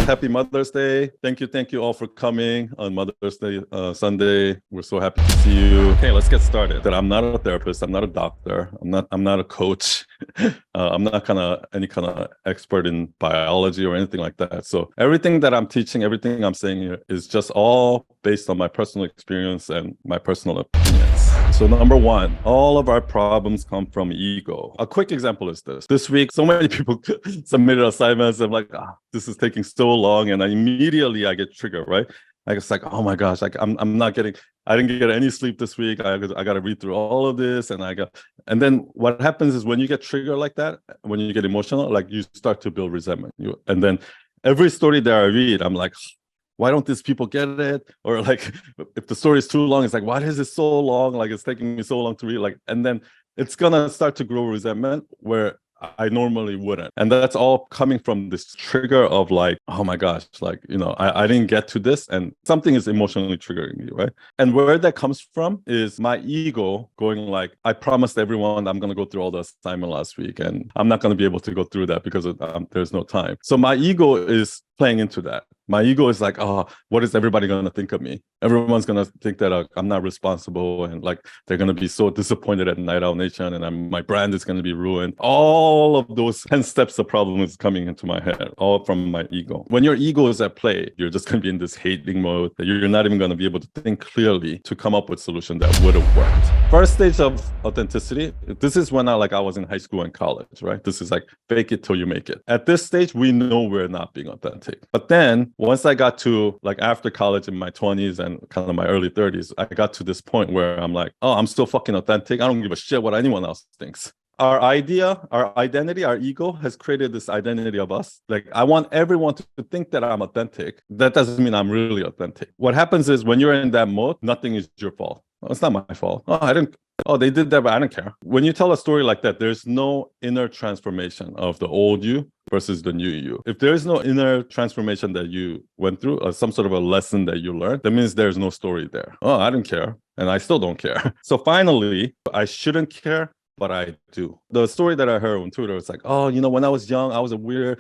Happy Mother's Day. Thank you all for coming on Mother's Day Sunday. We're so happy to see you. Okay, let's get started. That I'm not a therapist. I'm not a doctor. I'm not a coach. I'm not any kind of expert in biology or anything like that. So everything that I'm teaching, everything I'm saying here is just all based on my personal experience and my personal opinions. So number one, all of our problems come from ego. A quick example is this. This week, so many people submitted assignments. I'm like, this is taking so long. And I get triggered, right? Like, it's like, oh my gosh, like I didn't get any sleep this week. I got to read through all of this. And then what happens is when you get triggered like that, when you get emotional, like you start to build resentment. And then every story that I read, I'm like, why don't these people get it? Or like, if the story is too long, it's like, why is it so long? Like, it's taking me so long to read. Like, and then it's gonna start to grow resentment where I normally wouldn't. And that's all coming from this trigger of like, oh my gosh, like, I didn't get to this and something is emotionally triggering you, right? And where that comes from is my ego going like, I promised everyone I'm going to go through all the assignment last week and I'm not going to be able to go through that because there's no time. So my ego is playing into that. My ego is like, oh, what is everybody going to think of me? Everyone's going to think that I'm not responsible and like they're going to be so disappointed at Night Owl Nation and my brand is going to be ruined. All of those 10 steps of problem is coming into my head, all from my ego. When your ego is at play, you're just going to be in this hating mode that you're not even going to be able to think clearly to come up with a solution that would have worked. First stage of authenticity, this is when I was in high school and college, right? This is like fake it till you make it. At this stage, we know we're not being authentic. But then once I got to like after college in my 20s and kind of my early 30s, I got to this point where I'm like, oh, I'm still fucking authentic. I don't give a shit what anyone else thinks. Our idea, our identity, our ego has created this identity of us. Like, I want everyone to think that I'm authentic. That doesn't mean I'm really authentic. What happens is when you're in that mode, nothing is your fault. Oh, it's not my fault. Oh, they did that, but I don't care. When you tell a story like that, there's no inner transformation of the old you versus the new you. If there is no inner transformation that you went through, or some sort of a lesson that you learned, that means there's no story there. Oh, I didn't care. And I still don't care. So finally, I shouldn't care, but I do. The story that I heard on Twitter was like, oh, when I was young, I was weird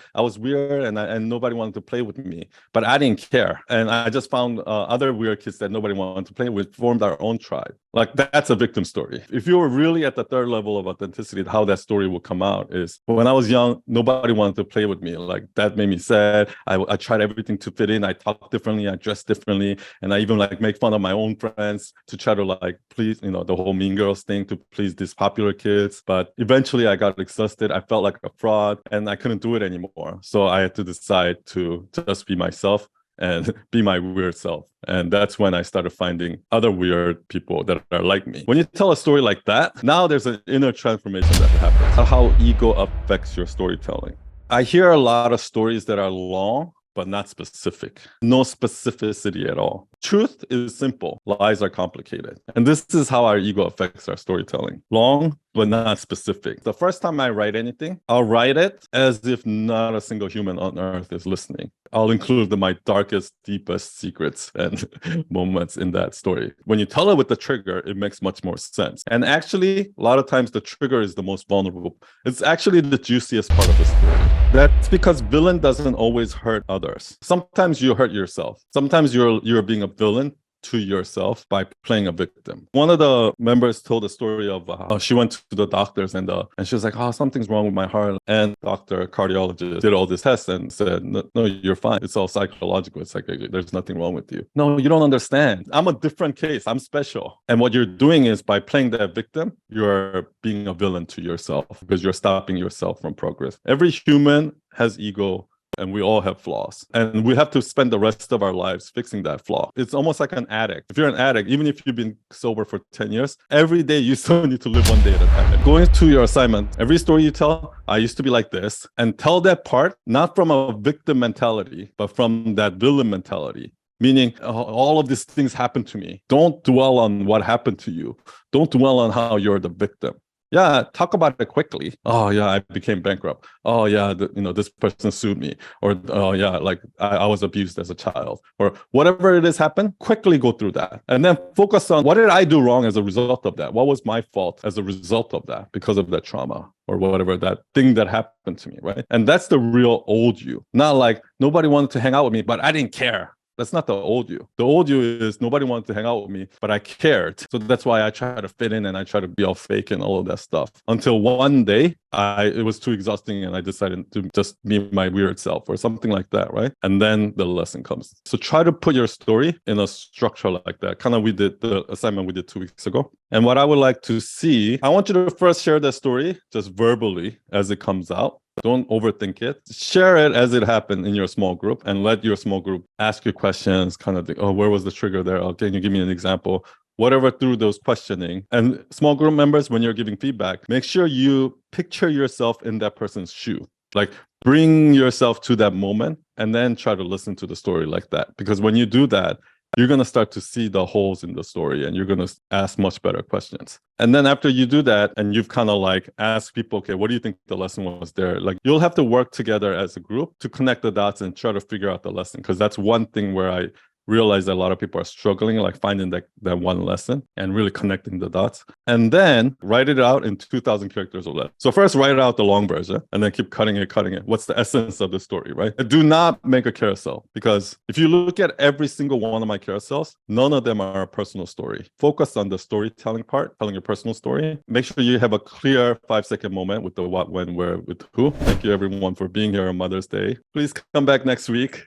and nobody wanted to play with me, but I didn't care. And I just found other weird kids that nobody wanted to play with, formed our own tribe. Like, that's a victim story. If you were really at the third level of authenticity, how that story will come out is when I was young, nobody wanted to play with me. Like, that made me sad. I tried everything to fit in. I talked differently. I dressed differently. And I even like make fun of my own friends to try to like please, the whole Mean Girls thing to please these popular kids. But eventually I got exhausted. I felt like a fraud and I couldn't do it anymore. So I had to decide to just be myself and be my weird self. And that's when I started finding other weird people that are like me. When you tell a story like that, now there's an inner transformation that happens. How ego affects your storytelling. I hear a lot of stories that are long, but not specific. No specificity at all. Truth is simple. Lies are complicated. And this is how our ego affects our storytelling. Long, but not specific. The first time I write anything, I'll write it as if not a single human on earth is listening. I'll include my darkest, deepest secrets and moments in that story. When you tell it with the trigger, it makes much more sense. And actually, a lot of times the trigger is the most vulnerable. It's actually the juiciest part of the story. That's because villain doesn't always hurt others. Sometimes you hurt yourself. Sometimes you're being a villain to yourself by playing a victim. One of the members told a story of she went to the doctors and she was like, oh, something's wrong with my heart. And doctor, cardiologist, did all these tests and said, no, you're fine. It's all psychological. It's like, there's nothing wrong with you. No, you don't understand. I'm a different case. I'm special. And what you're doing is by playing that victim, you're being a villain to yourself because you're stopping yourself from progress. Every human has ego. And we all have flaws. And we have to spend the rest of our lives fixing that flaw. It's almost like an addict. If you're an addict, even if you've been sober for 10 years, every day you still need to live one day at a time. Going to your assignment, every story you tell, I used to be like this, and tell that part, not from a victim mentality, but from that villain mentality. Meaning, all of these things happened to me. Don't dwell on what happened to you. Don't dwell on how you're the victim. Yeah, talk about it quickly. Oh yeah, I became bankrupt. Oh yeah, this person sued me, or oh yeah, like I was abused as a child, or whatever it is happened. Quickly go through that, and then focus on what did I do wrong as a result of that. What was my fault as a result of that, because of that trauma or whatever that thing that happened to me, right? And that's the real old you. Not like nobody wanted to hang out with me, but I didn't care. That's not the old you. The old you is nobody wanted to hang out with me, but I cared. So that's why I try to fit in and I try to be all fake and all of that stuff. Until one day, it was too exhausting and I decided to just be my weird self or something like that, right? And then the lesson comes. So try to put your story in a structure like that. Kind of we did the assignment we did 2 weeks ago. And what I would like to see, I want you to first share the story just verbally as it comes out. Don't overthink it. Share it as it happened in your small group and let your small group ask you questions, kind of think, oh, where was the trigger there? Oh, can you give me an example? Whatever through those questioning. And small group members, when you're giving feedback, make sure you picture yourself in that person's shoe. Like bring yourself to that moment and then try to listen to the story like that. Because when you do that, you're going to start to see the holes in the story and you're going to ask much better questions. And then after you do that and you've kind of like asked people, okay, what do you think the lesson was there? Like you'll have to work together as a group to connect the dots and try to figure out the lesson. Because that's one thing where I realize that a lot of people are struggling, like finding that one lesson and really connecting the dots. And then write it out in 2,000 characters or less. So first write out the long version and then keep cutting it. What's the essence of the story, right? Do not make a carousel, because if you look at every single one of my carousels, none of them are a personal story. Focus on the storytelling part, telling your personal story. Make sure you have a clear 5-second moment with the what, when, where, with who. Thank you everyone for being here on Mother's Day. Please come back next week,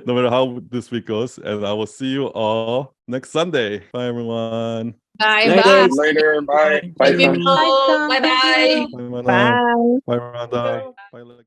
no matter how this week goes. And I will see you all next Sunday. Bye, everyone. Bye Thanks. bye. Later. Bye. Bye. Bye people. Bye, Tom. Bye Thank bye. you. Bye, Mana. Bye. Bye, Rhonda. Bye, Lucky.